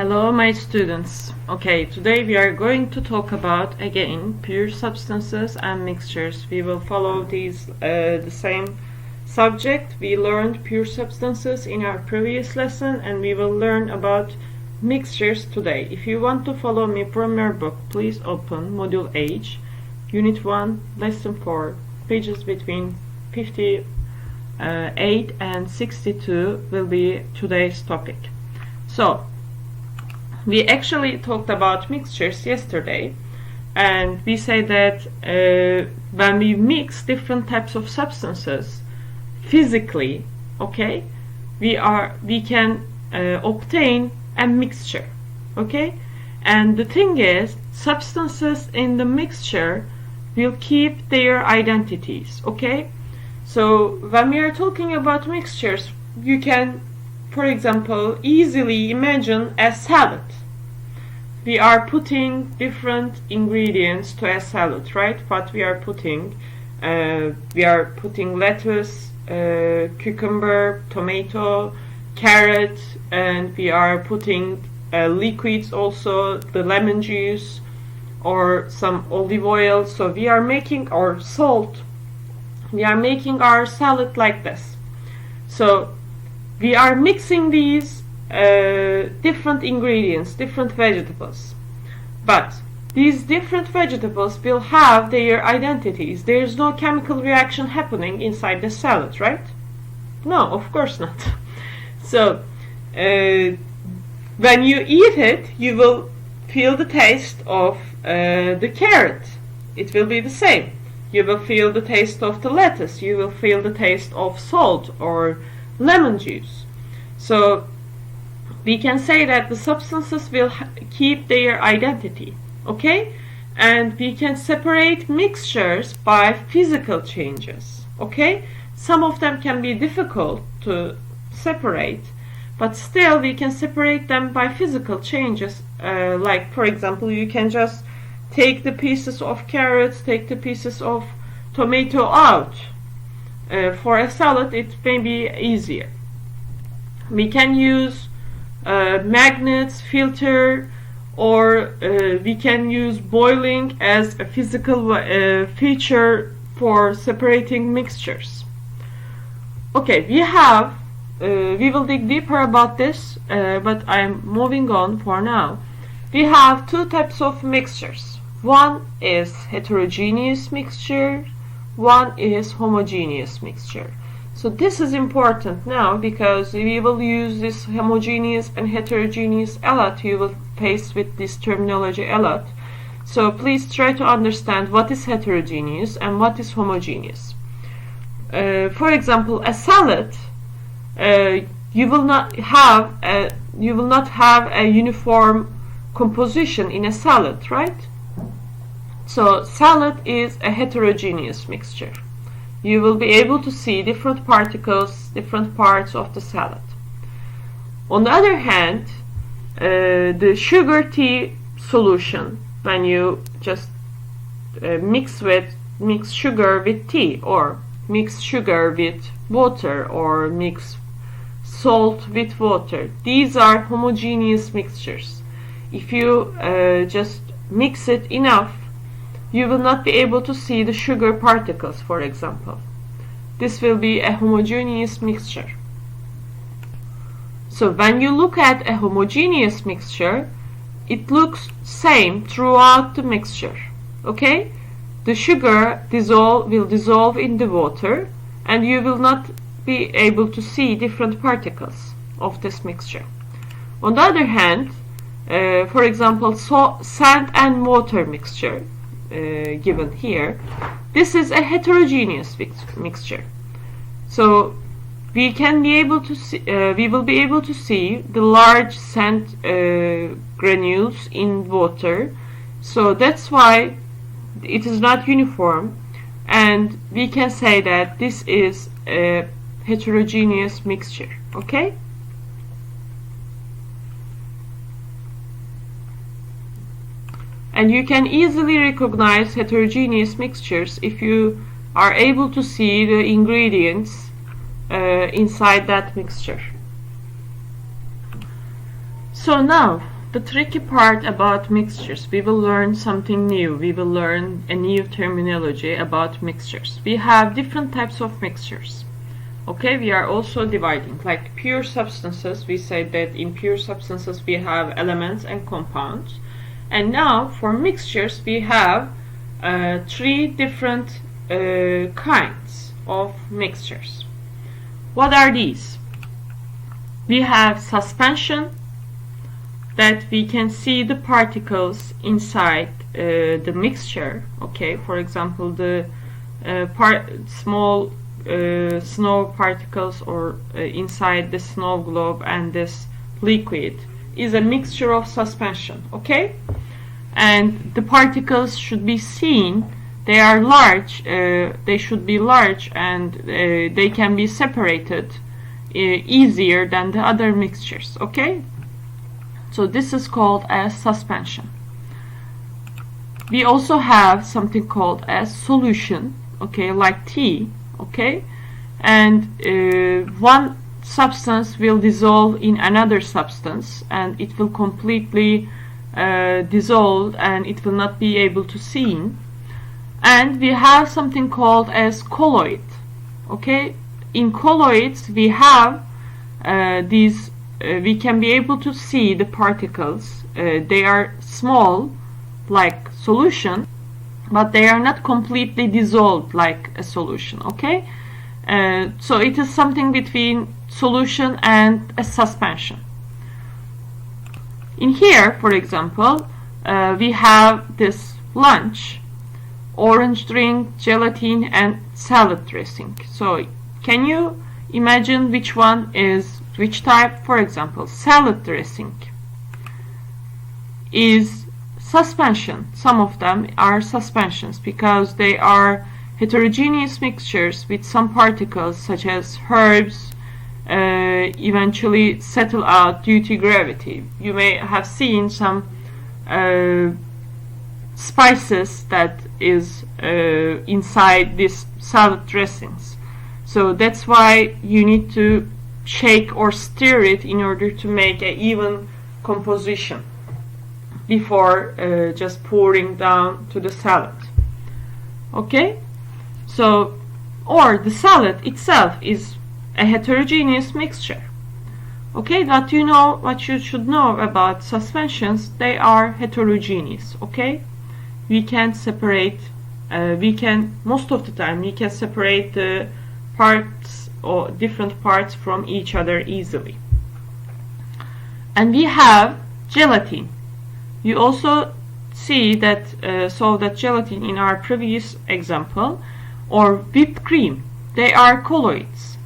Hello my students. Okay, today we are going to talk about again pure substances and mixtures. We will follow the same subject. We learned pure substances in our previous lesson and we will learn about mixtures today. If you want to follow me from your book, please open Module H, Unit 1, Lesson 4, pages between 58 and 62 will be today's topic. So, we actually talked about mixtures yesterday, and we say that when we mix different types of substances physically, okay, we can obtain a mixture, okay. And the thing is, substances in the mixture will keep their identities, okay. So when we are talking about mixtures, you can, for example, easily imagine a salad. We are putting different ingredients to a salad, right? What we are putting lettuce, cucumber, tomato, carrot, and we are putting liquids also, the lemon juice or some olive oil. So we are making our salt. We are making our salad like this. So we are mixing these different ingredients, different vegetables. But these different vegetables will have their identities. There is no chemical reaction happening inside the salad, right? No, of course not. So when you eat it, you will feel the taste of the carrot. It will be the same. You will feel the taste of the lettuce. You will feel the taste of salt or lemon juice. So we can say that the substances will keep their identity, okay? And we can separate mixtures by physical changes, okay? Some of them can be difficult to separate, but still we can separate them by physical changes. Like, for example, you can just take the pieces of carrots, take the pieces of tomato out. For a salad, it may be easier. We can use magnets, filter, or we can use boiling as a physical feature for separating mixtures. Okay, we will dig deeper about this, but I'm moving on for now. We have two types of mixtures. One is heterogeneous mixture, one is homogeneous mixture. So this is important now because we will use this homogeneous and heterogeneous a lot. You will face with this terminology a lot. So please try to understand what is heterogeneous and what is homogeneous. For example, a salad, you will not have a uniform composition in a salad, right? So salad is a heterogeneous mixture. You will be able to see different particles, different parts of the salad. On the other hand, the sugar tea solution, when you just mix sugar with tea, or mix sugar with water, or mix salt with water, these are homogeneous mixtures. If you just mix it enough, you will not be able to see the sugar particles, for example. This will be a homogeneous mixture. So when you look at a homogeneous mixture, it looks same throughout the mixture, okay? The sugar will dissolve in the water, and you will not be able to see different particles of this mixture. On the other hand, for example, sand and water mixture, given here, this is a heterogeneous mixture. So we will be able to see the large sand granules in water. So that's why it is not uniform, and we can say that this is a heterogeneous mixture, okay? And you can easily recognize heterogeneous mixtures if you are able to see the ingredients inside that mixture. So now, the tricky part about mixtures. We will learn something new. We will learn a new terminology about mixtures. We have different types of mixtures. Okay, we are also dividing. Like pure substances, we say that in pure substances we have elements and compounds. And now for mixtures we have three different kinds of mixtures. What are these? We have suspension, that we can see the particles inside the mixture. Okay, for example, the small snow particles or inside the snow globe and this liquid is a mixture of suspension. Okay, and the particles should be seen. They are large. They should be large, and they can be separated easier than the other mixtures. Okay, so this is called as suspension. We also have something called as solution. Okay, like tea. Okay, and one substance will dissolve in another substance, and it will completely dissolve, and it will not be able to seen. And we have something called as colloid. Okay, in colloids we have these. We can be able to see the particles. They are small, like solution, but they are not completely dissolved like a solution. Okay, so it is something between solution and a suspension. In here, for example, we have this lunch, orange drink, gelatin, and salad dressing. So can you imagine which one is which type? For example, salad dressing is suspension. Some of them are suspensions because they are heterogeneous mixtures with some particles such as herbs eventually settle out due to gravity. You may have seen some spices that is inside these salad dressings. So that's why you need to shake or stir it in order to make an even composition before just pouring down to the salad. Okay, so or the salad itself is a heterogeneous mixture. Okay, what you should know about suspensions, they are heterogeneous. Okay, we can separate most of the time we can separate the parts or different parts from each other easily. And we have gelatin. You also see that saw that gelatin in our previous example, or whipped cream. They are colloids.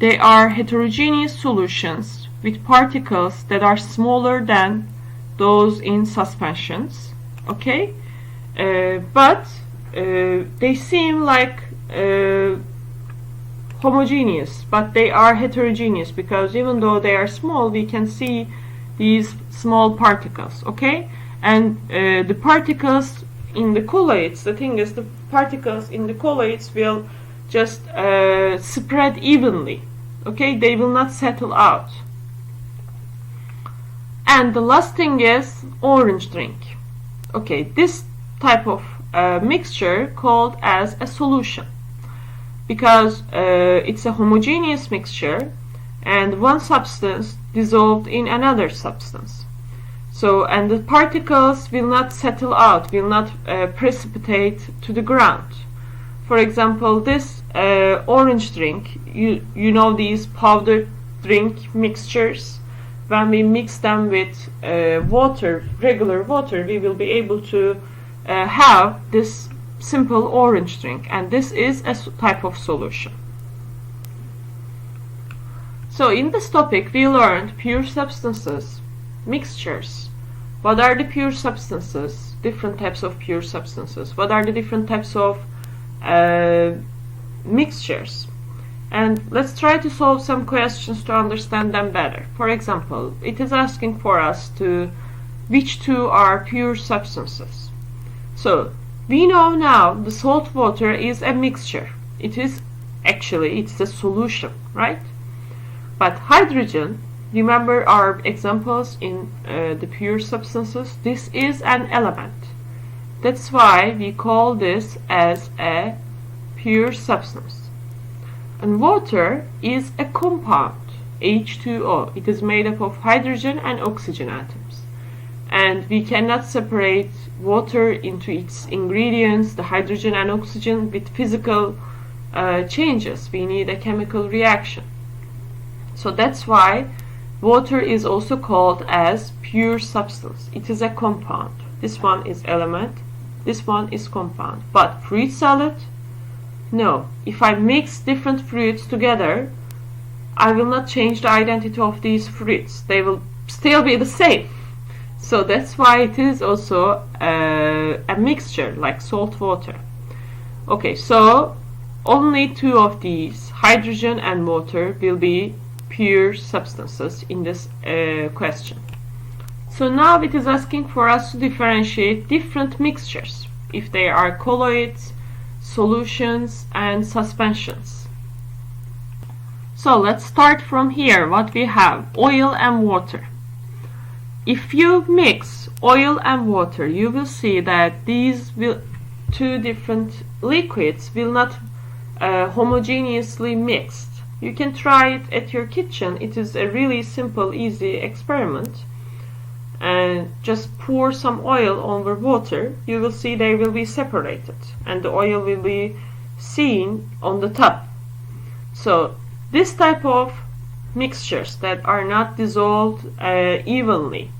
They are heterogeneous solutions with particles that are smaller than those in suspensions. Okay, but they seem like homogeneous, but they are heterogeneous because even though they are small, we can see these small particles. Okay, and the particles in the colloids, the thing is, the particles in the colloids will just spread evenly. Okay, they will not settle out. And the last thing is orange drink. Okay, this type of mixture called as a solution because it's a homogeneous mixture and one substance dissolved in another substance. So, and the particles will not settle out, will not precipitate to the ground. For example, this orange drink, you know these powdered drink mixtures, when we mix them with water, regular water, we will be able to have this simple orange drink, and this is a type of solution. So in this topic we learned pure substances, mixtures. What are the pure substances? Different types of pure substances. What are the different types of mixtures? And let's try to solve some questions to understand them better. For example, it is asking for us to which two are pure substances. So we know now the salt water is a mixture. It is actually, it's a solution, right? But hydrogen Remember our examples in the pure substances. This is an element. That's why we call this as a pure substance. And water is a compound, H2O. It is made up of hydrogen and oxygen atoms. And we cannot separate water into its ingredients, the hydrogen and oxygen, with physical changes. We need a chemical reaction. So that's why water is also called as pure substance. It is a compound. This one is element, this one is compound. But fruit salad, no. If I mix different fruits together, I will not change the identity of these fruits. They will still be the same. So that's why it is also a mixture, like salt water. Okay, so only two of these, hydrogen and water, will be pure substances in this question. So now it is asking for us to differentiate different mixtures, if they are colloids, solutions, and suspensions. So let's start from here. What we have, oil and water. If you mix oil and water, you will see that these two different liquids will not homogeneously mixed. You can try it at your kitchen. It is a really simple, easy experiment. And just pour some oil over water. You will see they will be separated, and the oil will be seen on the top. So this type of mixtures that are not dissolved evenly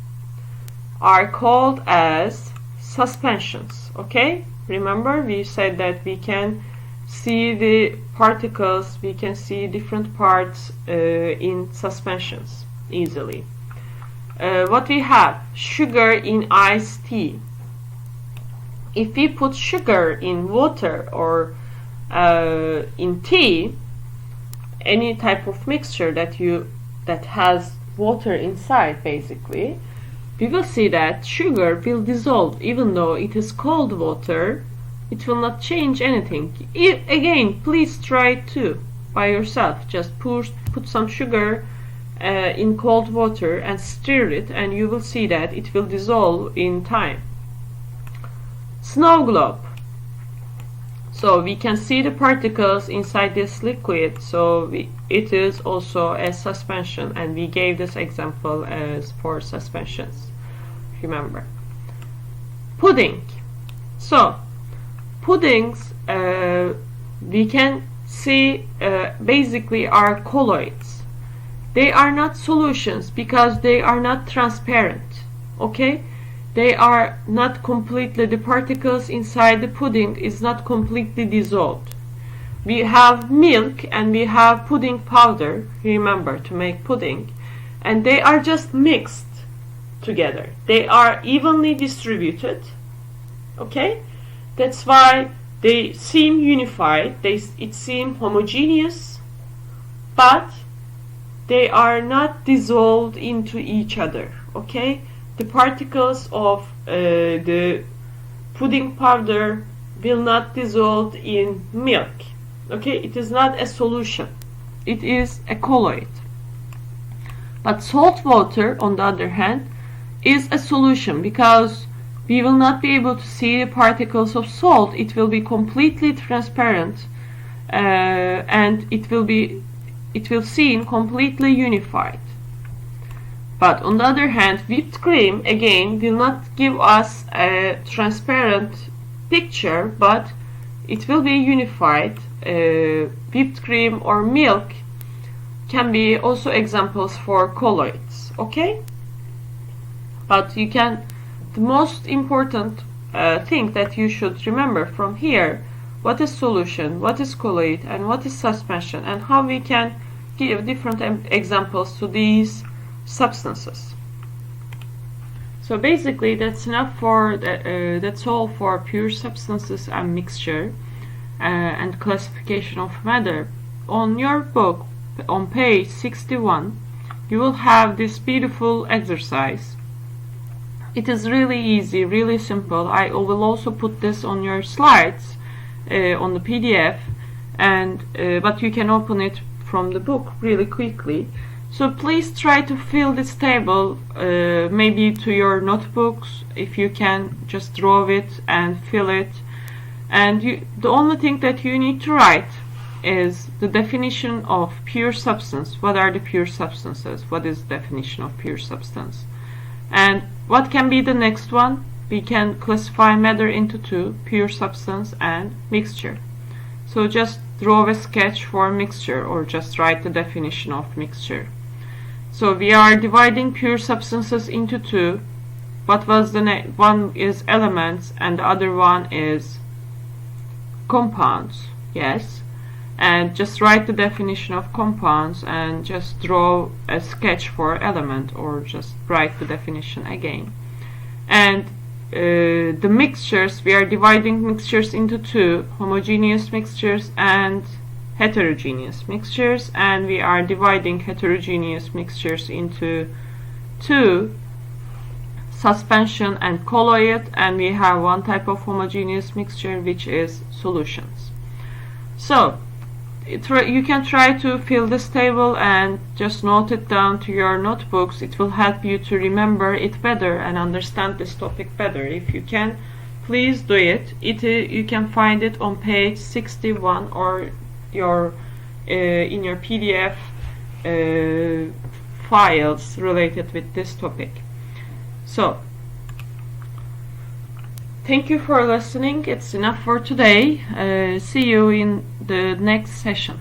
are called as suspensions. Okay, remember we said that we can see the particles, we can see different parts in suspensions easily. What we have, sugar in iced tea. If we put sugar in water or in tea, any type of mixture that has water inside, basically, we will see that sugar will dissolve. Even though it is cold water, it will not change anything. Again, please try it too by yourself. Just put some sugar in cold water and stir it, and you will see that it will dissolve in time. Snow globe. So we can see the particles inside this liquid, so it is also a suspension, and we gave this example as for suspensions. Remember. Pudding. So puddings, we can see basically are colloids. They are not solutions because they are not transparent. Okay, they are not completely, the particles inside the pudding is not completely dissolved. We have milk and we have pudding powder, remember, to make pudding, and they are just mixed together. They are evenly distributed. Okay, that's why they seem unified, it seems homogeneous, but they are not dissolved into each other. Okay, the particles of the pudding powder will not dissolve in milk. Okay, it is not a solution, it is a colloid. But salt water, on the other hand, is a solution because we will not be able to see the particles of salt. It will be completely transparent, and it will seem completely unified. But on the other hand, whipped cream again will not give us a transparent picture, but it will be unified. Whipped cream or milk can be also examples for colloids. Okay, but the most important thing that you should remember from here, what is solution, what is colloid, and what is suspension, and how we can give different examples to these substances. So basically that's enough for that's all for pure substances and mixture and classification of matter. On your book, on page 61, you will have this beautiful exercise. It is really easy, really simple. I will also put this on your slides on the PDF, and but you can open it from the book really quickly. So please try to fill this table, maybe to your notebooks. If you can, just draw it and fill it. And the only thing that you need to write is the definition of pure substance. What are the pure substances? What is the definition of pure substance? And what can be the next one? We can classify matter into two, pure substance and mixture. So just draw a sketch for mixture, or just write the definition of mixture. So we are dividing pure substances into two. What was the one is elements and the other one is compounds. Yes. And just write the definition of compounds and just draw a sketch for element, or just write the definition again. And the mixtures, we are dividing mixtures into two, homogeneous mixtures and heterogeneous mixtures, and we are dividing heterogeneous mixtures into two, suspension and colloid, and we have one type of homogeneous mixture, which is solutions. So you can try to fill this table and just note it down to your notebooks. It will help you to remember it better and understand this topic better. If you can, please do it. You can find it on page 61 or in your PDF files related with this topic. So thank you for listening. It's enough for today. See you in the next session.